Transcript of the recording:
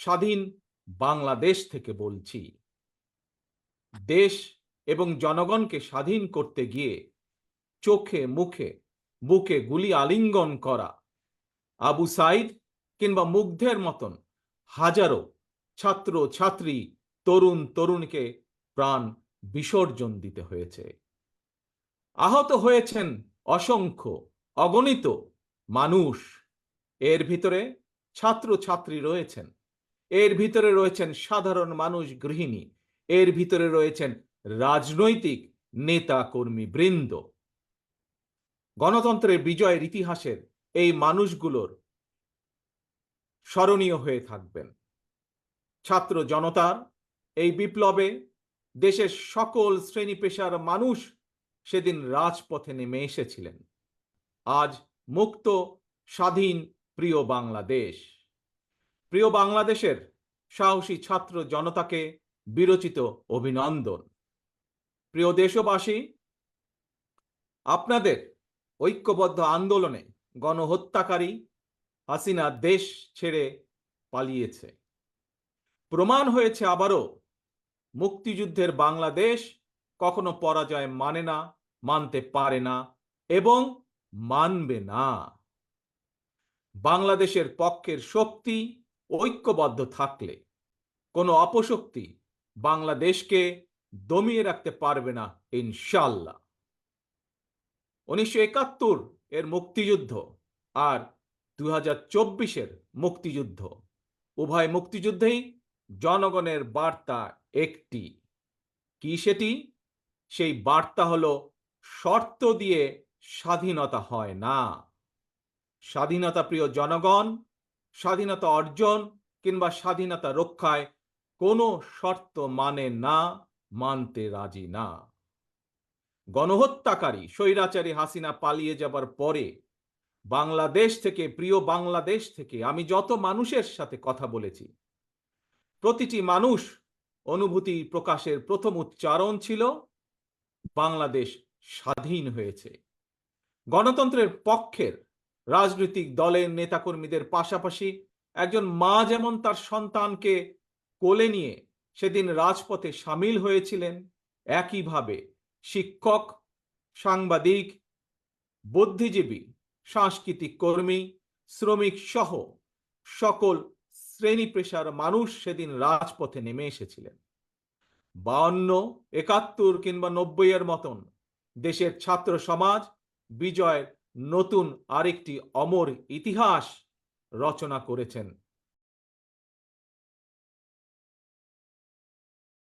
স্বাধীন বাংলাদেশ থেকে বলছি। দেশ এবং জনগণকে স্বাধীন করতে গিয়ে চোখে মুখে বুকে গুলি আলিঙ্গন করা আবু সাইদ কিংবা মুগ্ধের মতন হাজারো ছাত্র ছাত্রী তরুণ তরুণীকে প্রাণ বিসর্জন দিতে হয়েছে। আহত হয়েছেন অসংখ্য অগণিত মানুষ। এর ভিতরে ছাত্র ছাত্রী রয়েছেন, এর ভিতরে রয়েছেন সাধারণ মানুষ, গৃহিণী, এর ভিতরে রয়েছেন রাজনৈতিক নেতা কর্মী বৃন্দ। গণতন্ত্রের বিজয়ের ইতিহাসের এই মানুষগুলোর স্মরণীয় হয়ে থাকবেন। ছাত্র জনতার এই বিপ্লবে দেশের সকল শ্রেণী পেশার মানুষ সেদিন রাজপথে নেমে এসেছিলেন। আজ মুক্ত স্বাধীন প্রিয় বাংলাদেশ, প্রিয় বাংলাদেশের সাহসী ছাত্র জনতাকে বিরচিত অভিনন্দন। প্রিয় দেশবাসী, আপনাদের ঐক্যবদ্ধ আন্দোলনে গণহত্যাকারী হাসিনা দেশ ছেড়ে পালিয়েছে। প্রমাণ হয়েছে আবারও মুক্তিযুদ্ধের বাংলাদেশ কখনো পরাজয় মানে না, মানতে পারে না এবং মানবে না। বাংলাদেশের পক্ষের শক্তি ঐক্যবদ্ধ থাকলে কোনো অপশক্তি বাংলাদেশকে দমিয়ে রাখতে পারবে না ইনশাআল্লাহ। 1971 এর মুক্তিযুদ্ধ আর 2024-এর মুক্তিযুদ্ধ, উভয় মুক্তিযুদ্ধেই জনগণের বার্তা একটি। কি সেটি? সেই বার্তা হলো শর্ত দিয়ে স্বাধীনতা হয় না। স্বাধীনতা প্রিয় জনগণ স্বাধীনতা অর্জন কিংবা স্বাধীনতা রক্ষায় কোনো শর্ত মানে না, মানতে রাজি না। গণহত্যাকারী স্বৈরাচারী হাসিনা পালিয়ে যাবার পরে বাংলাদেশ থেকে, প্রিয় বাংলাদেশ থেকে আমি যত মানুষের সাথে কথা বলেছি, প্রতিটি মানুষ অনুভূতি প্রকাশের প্রথম উচ্চারণ ছিল বাংলাদেশ স্বাধীন হয়েছে। গণতন্ত্রের পক্ষের রাজনৈতিক দলের নেতাকর্মীদের পাশাপাশি একজন মা যেমন তার সন্তানকে কোলে নিয়ে সেদিন রাজপথে সামিল হয়েছিলেন, একইভাবে শিক্ষক, সাংবাদিক, বুদ্ধিজীবী, সাংস্কৃতিক কর্মী, শ্রমিক সহ সকল শ্রেণী পেশার মানুষ সেদিন রাজপথে নেমে এসেছিলেন। 52, 71 কিংবা 90-এর মতন দেশের ছাত্র সমাজ বিজয়ের নতুন আরেকটি অমর ইতিহাস রচনা করেছেন